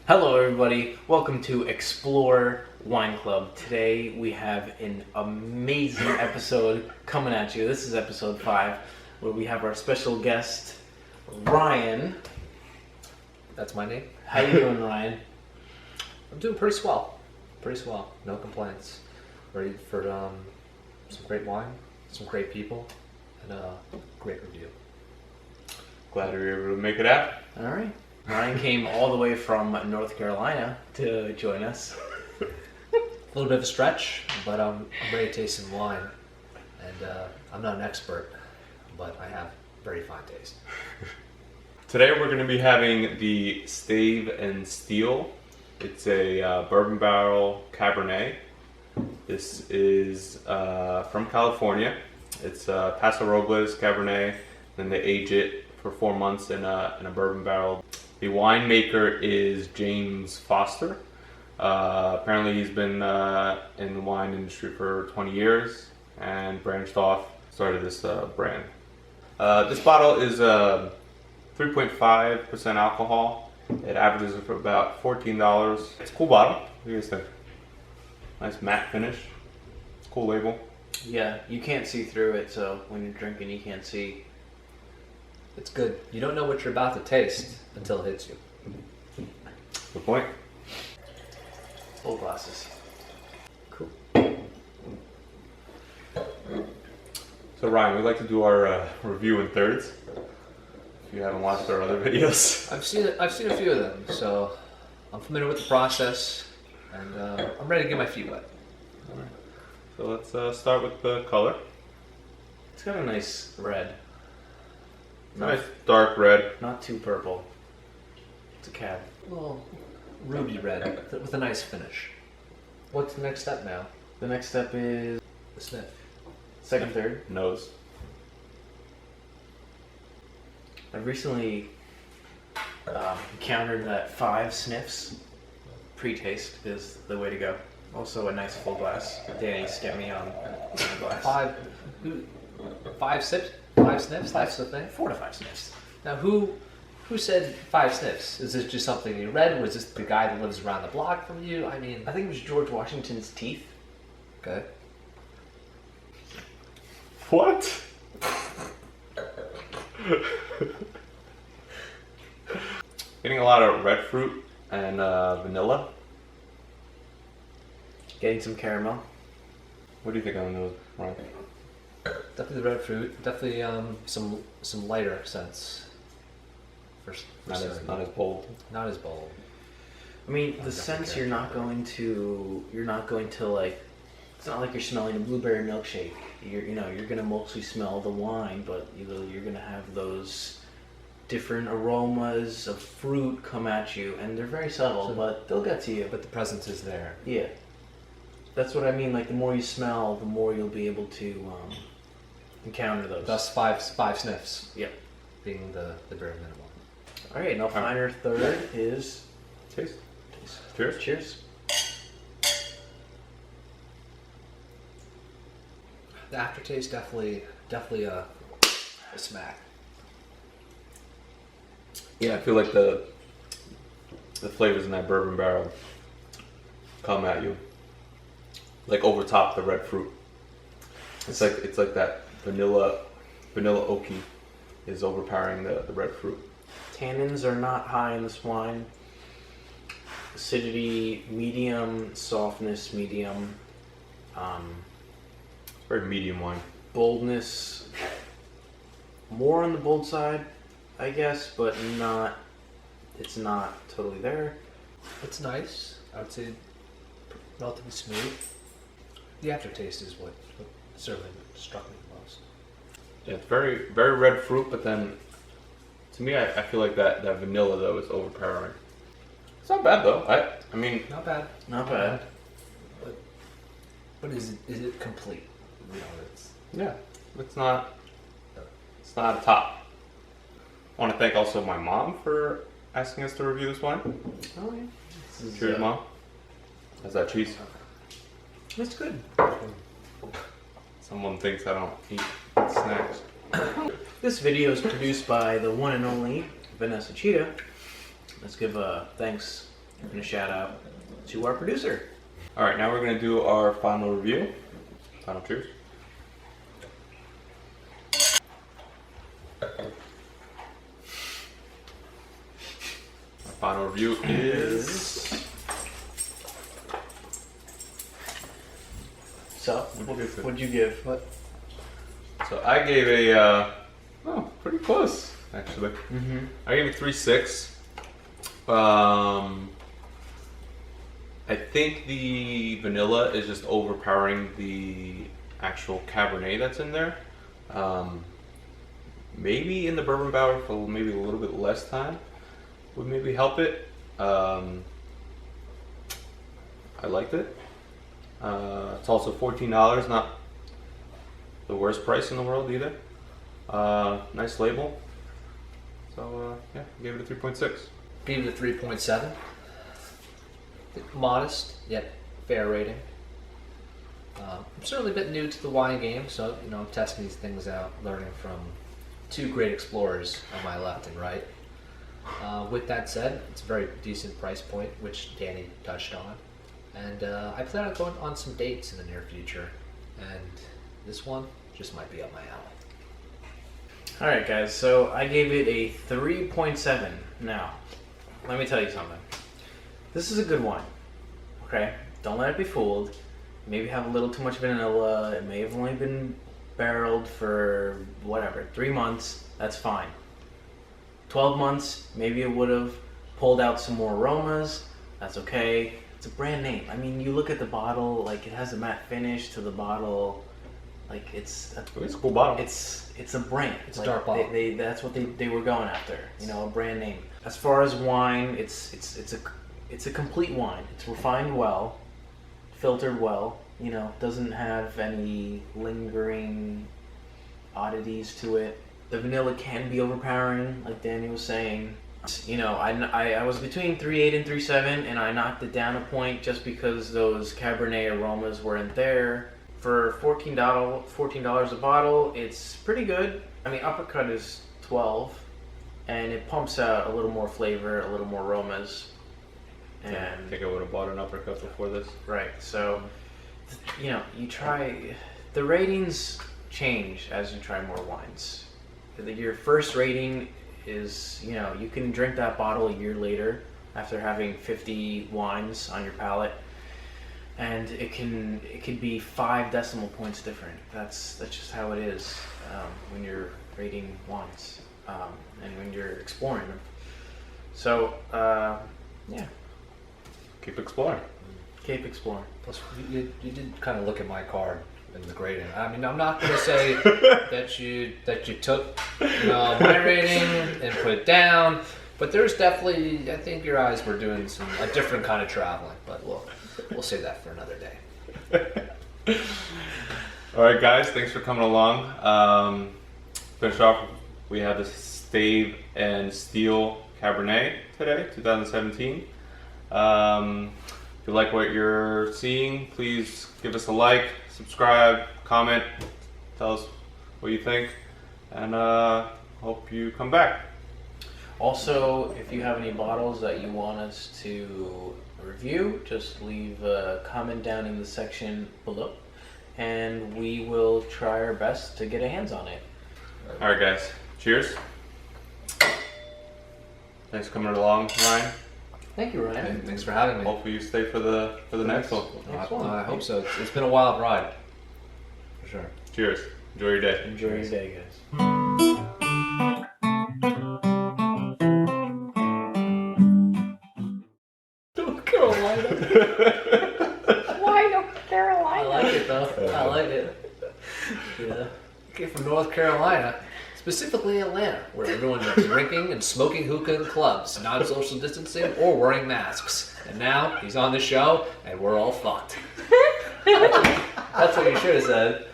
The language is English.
Hello everybody, welcome to Explore Wine Club. Today we have an amazing episode coming at you. This is episode 5, where we have our special guest, Ryan. That's my name. How you doing, Ryan? I'm doing pretty swell. Pretty swell. No complaints. Ready for some great wine, some great people, and a great review. Glad we were able to make it out. Alright. Ryan came all the way from North Carolina to join us. A little bit of a stretch, but I'm ready to taste some wine. And I'm not an expert, but I have very fine taste. Today we're going to be having the Stave and Steel. It's a bourbon barrel Cabernet. This is from California. It's Paso Robles Cabernet. Then they age it for 4 months in a bourbon barrel. The winemaker is James Foster. Apparently he's been in the wine industry for 20 years and branched off, started this brand. This bottle is 3.5% alcohol. It averages for about $14. It's a cool bottle. What do you guys think? Nice matte finish. Cool label. Yeah, you can't see through it, so when you're drinking you can't see. It's good. You don't know what you're about to taste until it hits you. Good point. Full glasses. Cool. So Ryan, we like to do our review in thirds. If you haven't watched our other videos. I've seen a few of them, so I'm familiar with the process, and I'm ready to get my feet wet. Alright. So let's start with the color. It's got a nice red. Nice dark red. Not too purple. It's a cab. A little ruby red with a nice finish. What's the next step now? The next step is The sniff. second, third. Nose. I recently encountered that 5 sniffs pre-taste is the way to go. Also a nice full glass. Danny stepped me on a glass. 5 sips? 5 sniffs? That's the thing? 4 to 5 sniffs. Now, who said 5 sniffs? Is this just something you read? Was this the guy that lives around the block from you? I mean, I think it was George Washington's teeth. okay. What? Getting a lot of red fruit and vanilla. Getting some caramel. What do you think on those, Ryan? Definitely the red fruit. Definitely some lighter scents. For Not as Sauvignon. bold. Not as bold. I mean, the Definitely scents you're not going to like. It's not like you're smelling a blueberry milkshake. You're gonna mostly smell the wine, but you're gonna have those different aromas of fruit come at you, and they're very subtle, So- but they'll get to you. But the presence is there. Yeah, that's what I mean. Like the more you smell, the more you'll be able to encounter those. Thus, five sniffs Yep. being the bare minimum. All right, now final third is Taste. taste. Cheers. Cheers. The aftertaste definitely a smack. Yeah, I feel like the flavors in that bourbon barrel come at you, like over top the red fruit. It's like that vanilla oaky is overpowering the red fruit. Tannins are not high in this wine. Acidity medium, softness medium, Very medium wine. boldness more on the bold side, I guess, but not. It's not totally there. It's nice. I would say relatively smooth. The aftertaste is what certainly struck me the most. Yeah, it's very very red fruit, but then to me I feel like that vanilla though is overpowering. It's not bad though. I mean, Not bad. Not bad. But is it complete? You know, yeah, it's not a top. I want to thank also my mom for asking us to review this wine. Oh yeah. This is, Cheers, Mom. How's that cheese? That's good. Someone thinks I don't eat snacks. This video is produced by the one and only Vanessa Cheetah. Let's give thanks And a shout out to our producer. All right, now we're gonna do our final review. Final cheers. Our final review is. So, what'd you give? What? So I gave a pretty close actually. Mm-hmm. I gave it 3.6. I think the vanilla is just overpowering the actual Cabernet that's in there. Maybe in the bourbon barrel for maybe a little bit less time would maybe help it. I liked it. It's also $14, not the worst price in the world either. Nice label. So yeah, I gave it a 3.6. Gave it a 3.7. Modest yet fair rating. I'm certainly a bit new to the wine game, so I'm testing these things out, learning from two great explorers on my left and right. With that said, it's a very decent price point, which Danny touched on, and I plan on going on some dates in the near future, and this one just might be up my alley. All right, guys. So I gave it a 3.7. Now, let me tell you something. This is a good wine. Okay, don't let it be fooled. Maybe have a little too much vanilla. It may have only been barreled for whatever 3 months. That's fine. 12 months, maybe it would have pulled out some more aromas. That's okay. It's a brand name. I mean, you look at the bottle, like it has a matte finish to the bottle. Like it's It's a cool bottle. it's a brand. It's a like, dark bottle. That's what they were going after. A brand name. As far as wine, it's a complete wine. It's refined well, filtered well. Doesn't have any lingering oddities to it. The vanilla can be overpowering, like Danny was saying. I was between 3.8 and 3.7, and I knocked it down a point just because those Cabernet aromas weren't there. For $14 a bottle, it's pretty good. I mean, Uppercut is 12, and it pumps out a little more flavor, a little more aromas. And I think I would have bought an Uppercut before this. right, so you try. The ratings change as you try more wines. Your first rating is, you can drink that bottle a year later after having 50 wines on your palate, and it could be 5 decimal points different. That's just how it is when you're rating wines and when you're exploring them. So yeah, Keep exploring. keep exploring. Plus, you did kind of look at my card in the grading. I mean, I'm not going to say that you took my rating and put it down, but there's definitely, I think your eyes were doing a different kind of traveling. But we'll save that for another day. All right, guys, thanks for coming along. Finish off, we have the Stave and Steel Cabernet today, 2017. If you like what you're seeing, please give us a like, subscribe, comment, tell us what you think, and hope you come back. Also, if you have any bottles that you want us to review, just leave a comment down in the section below, and we will try our best to get a hands on it. All right, guys, cheers. Thanks for coming along, Ryan. Thank you, Ryan. And thanks for having me. Hopefully you stay for the next one. I hope so. It's been a wild ride, for sure. Cheers. Enjoy your day. Enjoy your day, guys. North Carolina. Why North Carolina? I like it though. I like it. Yeah. Okay, from North Carolina, specifically Atlanta, where everyone's drinking and smoking hookah in clubs, not social distancing or wearing masks. And now he's on the show, and we're all fucked. That's what you should have said.